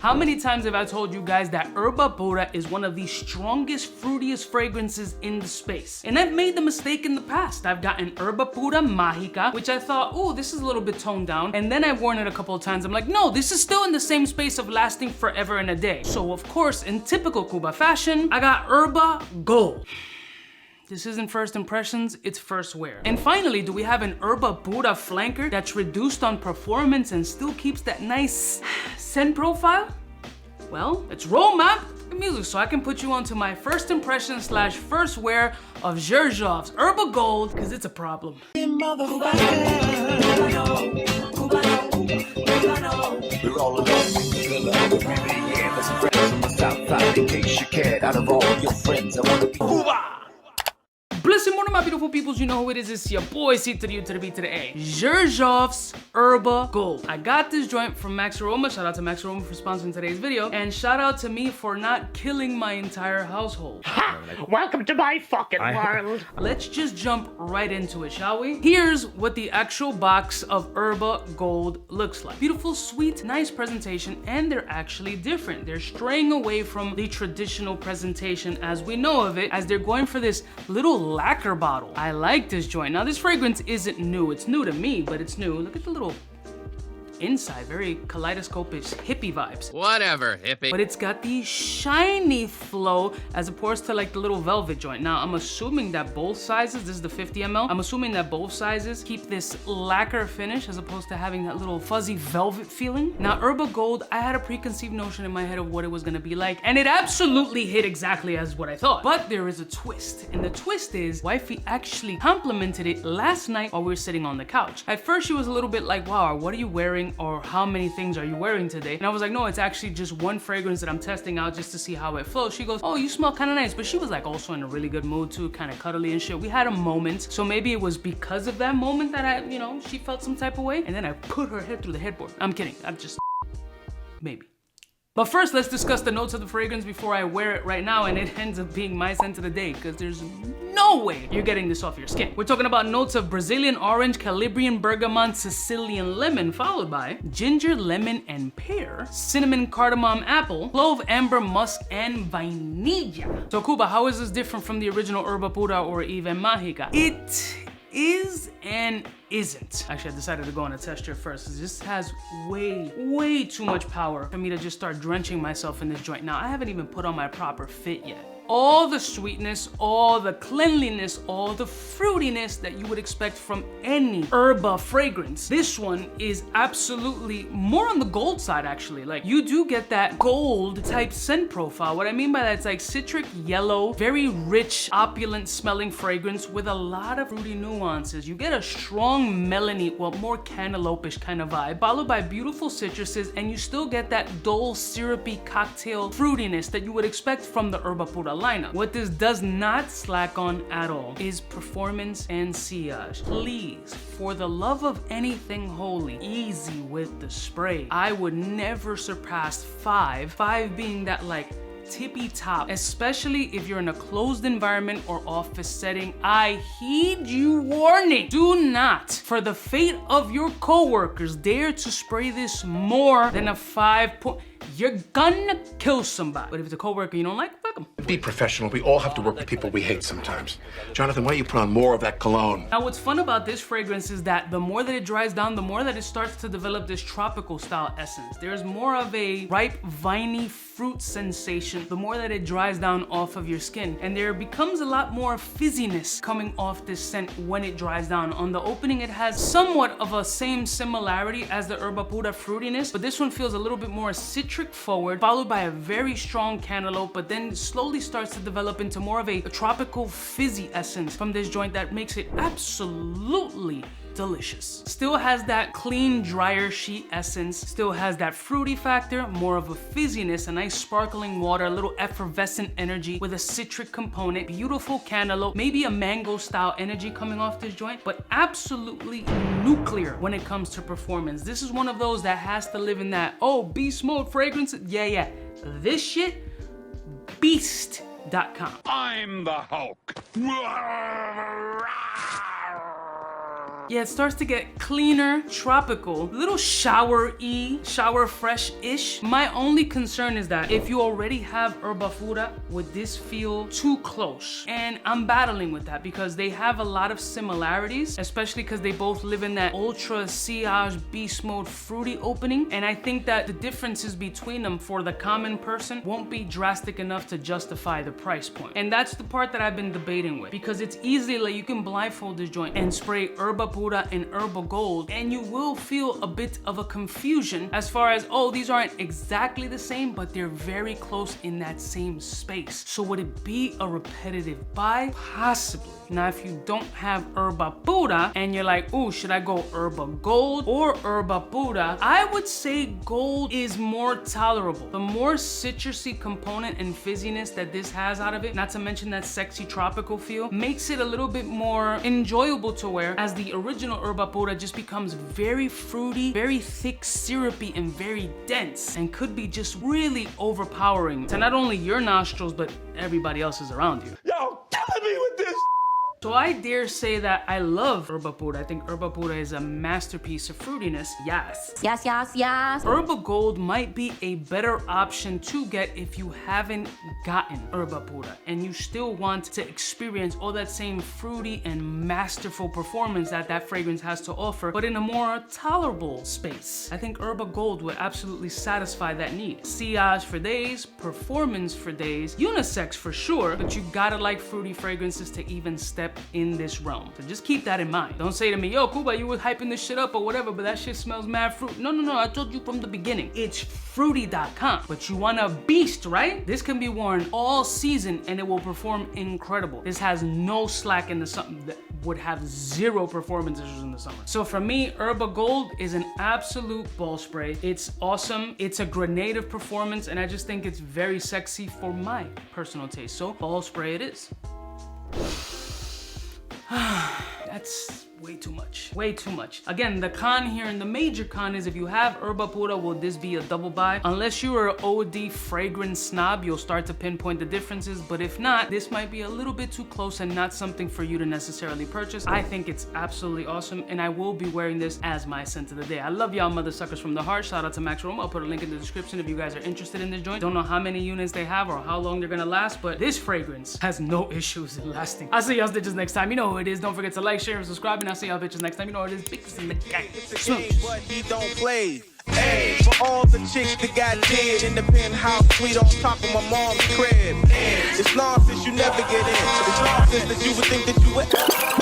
How many times have I told you guys that 𝗙𝗏𝗙𝐾𝐬 is one of the strongest, fruitiest fragrances in the space? And I've made the mistake in the past. I've gotten 𝗙𝗏𝗙𝗂, which I thought, oh, this is a little bit toned down. And then I've worn it a couple of times. I'm like, no, this is still in the same space of lasting forever and a day. So of course, in typical Cuba fashion, I got 𝗙𝗏𝗀. This isn't first impressions, it's first wear. And finally, do we have an 𝗙𝗏𝗙𝗂 flanker that's reduced on performance and still keeps that nice scent profile? Well, let's roll the music so I can put you onto my first impression / first wear of Xerjoff's Erba Gold, because it's a problem. We're all alone in the villa, breathing air for some friends from the south side. In case you cared, out of all your friends, I wanna be Cuba. Blessed morning, my beautiful peoples. You know who it is. It's your boy, 𝐷𝐶𝗏 Xerjoff's Erba Gold. I got this joint from Max Aroma. Shout out to Max Aroma for sponsoring today's video. And shout out to me for not killing my entire household. Ha! Welcome to my fucking world. Let's just jump right into it, shall we? Here's what the actual box of Erba Gold looks like. Beautiful, sweet, nice presentation, and they're actually different. They're straying away from the traditional presentation as we know of it, as they're going for this little lacquer bottle. I like this joint. Now this fragrance isn't new. It's new to me, but it's new. Look at the little inside, very kaleidoscopish hippie vibes. Whatever, hippie. But it's got the shiny flow as opposed to like the little velvet joint. Now I'm assuming that both sizes, this is the 50 ml, I'm assuming that both sizes keep this lacquer finish as opposed to having that little fuzzy velvet feeling. Now Erba Gold, I had a preconceived notion in my head of what it was gonna be like, and it absolutely hit exactly as what I thought. But there is a twist, and the twist is wifey actually complimented it last night while we were sitting on the couch. At first she was a little bit like, wow, what are you wearing? Or how many things are you wearing today? And I was like, no, it's actually just one fragrance that I'm testing out just to see how it flows. She goes, oh, you smell kind of nice. But she was like also in a really good mood too, kind of cuddly and shit. We had a moment. So maybe it was because of that moment that she felt some type of way. And then I put her head through the headboard. I'm kidding. I'm just, maybe. But first, let's discuss the notes of the fragrance before I wear it right now and it ends up being my scent of the day, because there's no way you're getting this off your skin. We're talking about notes of Brazilian orange, Calabrian bergamot, Sicilian lemon, followed by ginger, lemon, and pear, cinnamon, cardamom, apple, clove, amber, musk, and vanilla. So Cuba, how is this different from the original 𝗙𝗏𝗙𝗂 or even Mágica? It is and isn't. Actually, I decided to go on a test strip first because this has way too much power for me to just start drenching myself in this joint. Now, I haven't even put on my proper fit yet. All the sweetness, all the cleanliness, all the fruitiness that you would expect from any Erba fragrance. This one is absolutely more on the gold side, actually. Like, you do get that gold type scent profile. What I mean by that, it's like citric yellow, very rich, opulent smelling fragrance with a lot of fruity nuances. You get a strong melony, well, more cantaloupe-ish kind of vibe, followed by beautiful citruses, and you still get that dull, syrupy cocktail fruitiness that you would expect from the 𝗙𝗏𝗙𝗂 lineup. What this does not slack on at all is performance and sillage. Please, for the love of anything holy, easy with the spray. I would never surpass 5. 5 being that like tippy top, especially if you're in a closed environment or office setting. I heed you warning. Do not, for the fate of your coworkers, dare to spray this more than a 5 point. You're gonna kill somebody. But if it's a coworker you don't like, fuck them. Be professional. We all have to work with people we hate sometimes. Jonathan, why don't you put on more of that cologne? Now, what's fun about this fragrance is that the more that it dries down, the more that it starts to develop this tropical style essence. There's more of a ripe, viney fruit sensation the more that it dries down off of your skin. And there becomes a lot more fizziness coming off this scent when it dries down. On the opening, it has somewhat of a same similarity as the 𝗙𝗏𝗙𝗂 fruitiness, but this one feels a little bit more citric forward, followed by a very strong cantaloupe, but then slowly starts to develop into more of a tropical fizzy essence from this joint that makes it absolutely delicious. Still has that clean, drier sheet essence, still has that fruity factor, more of a fizziness, a nice sparkling water, a little effervescent energy with a citric component, beautiful cantaloupe, maybe a mango style energy coming off this joint, but absolutely nuclear when it comes to performance. This is one of those that has to live in that, oh, beast mode fragrance. Yeah. This shit, beast.com. I'm the Hulk. Yeah, it starts to get cleaner, tropical, a little shower-y, shower fresh-ish. My only concern is that if you already have Erba Pura, would this feel too close? And I'm battling with that because they have a lot of similarities, especially because they both live in that ultra sillage beast mode fruity opening. And I think that the differences between them for the common person won't be drastic enough to justify the price point. And that's the part that I've been debating with, because it's easily like you can blindfold this joint and spray Erba Pura and Erba Gold, and you will feel a bit of a confusion as far as, oh, these aren't exactly the same, but they're very close in that same space. So would it be a repetitive buy? Possibly. Now, if you don't have Erba Pura and you're like, ooh, should I go Erba Gold or Erba Pura? I would say Gold is more tolerable. The more citrusy component and fizziness that this has out of it, not to mention that sexy tropical feel, makes it a little bit more enjoyable to wear, as the original Erba Pura just becomes very fruity, very thick, syrupy, and very dense, and could be just really overpowering to not only your nostrils, but everybody else's around you. Y'all killing me with this. So I dare say that I love Erba Pura. I think Erba Pura is a masterpiece of fruitiness. Yes. Yes, yes, yes. Erba Gold might be a better option to get if you haven't gotten Erba Pura and you still want to experience all that same fruity and masterful performance that that fragrance has to offer, but in a more tolerable space. I think Erba Gold would absolutely satisfy that need. Sillage for days, performance for days, unisex for sure, but you gotta like fruity fragrances to even step in this realm. So just keep that in mind. Don't say to me, yo, Cuba, you was hyping this shit up or whatever, but that shit smells mad fruit. No, no, no, I told you from the beginning. It's fruity.com. But you want a beast, right? This can be worn all season and it will perform incredible. This has no slack in the summer, that would have zero performance issues in the summer. So for me, Erba Gold is an absolute ball spray. It's awesome. It's a grenade of performance, and I just think it's very sexy for my personal taste. So ball spray it is. That's way too much. Way too much. Again, the con here and the major con is if you have Erba Pura, will this be a double buy? Unless you are an OD fragrance snob, you'll start to pinpoint the differences. But if not, this might be a little bit too close and not something for you to necessarily purchase. I think it's absolutely awesome, and I will be wearing this as my scent of the day. I love y'all mother suckers from the heart. Shout out to Max Roma. I'll put a link in the description if you guys are interested in this joint. Don't know how many units they have or how long they're gonna last, but this fragrance has no issues in lasting. I'll see y'all bitches next time. You know who it is. Don't forget to like, share, and subscribe, and I'll see y'all bitches next time. You know what it is. Bitches in the gang. But he don't play. Hey, for all the chicks that got dead in the penthouse suite on top of my mom's crib. It's nonsense, you never get in. It's nonsense that you would think that you would.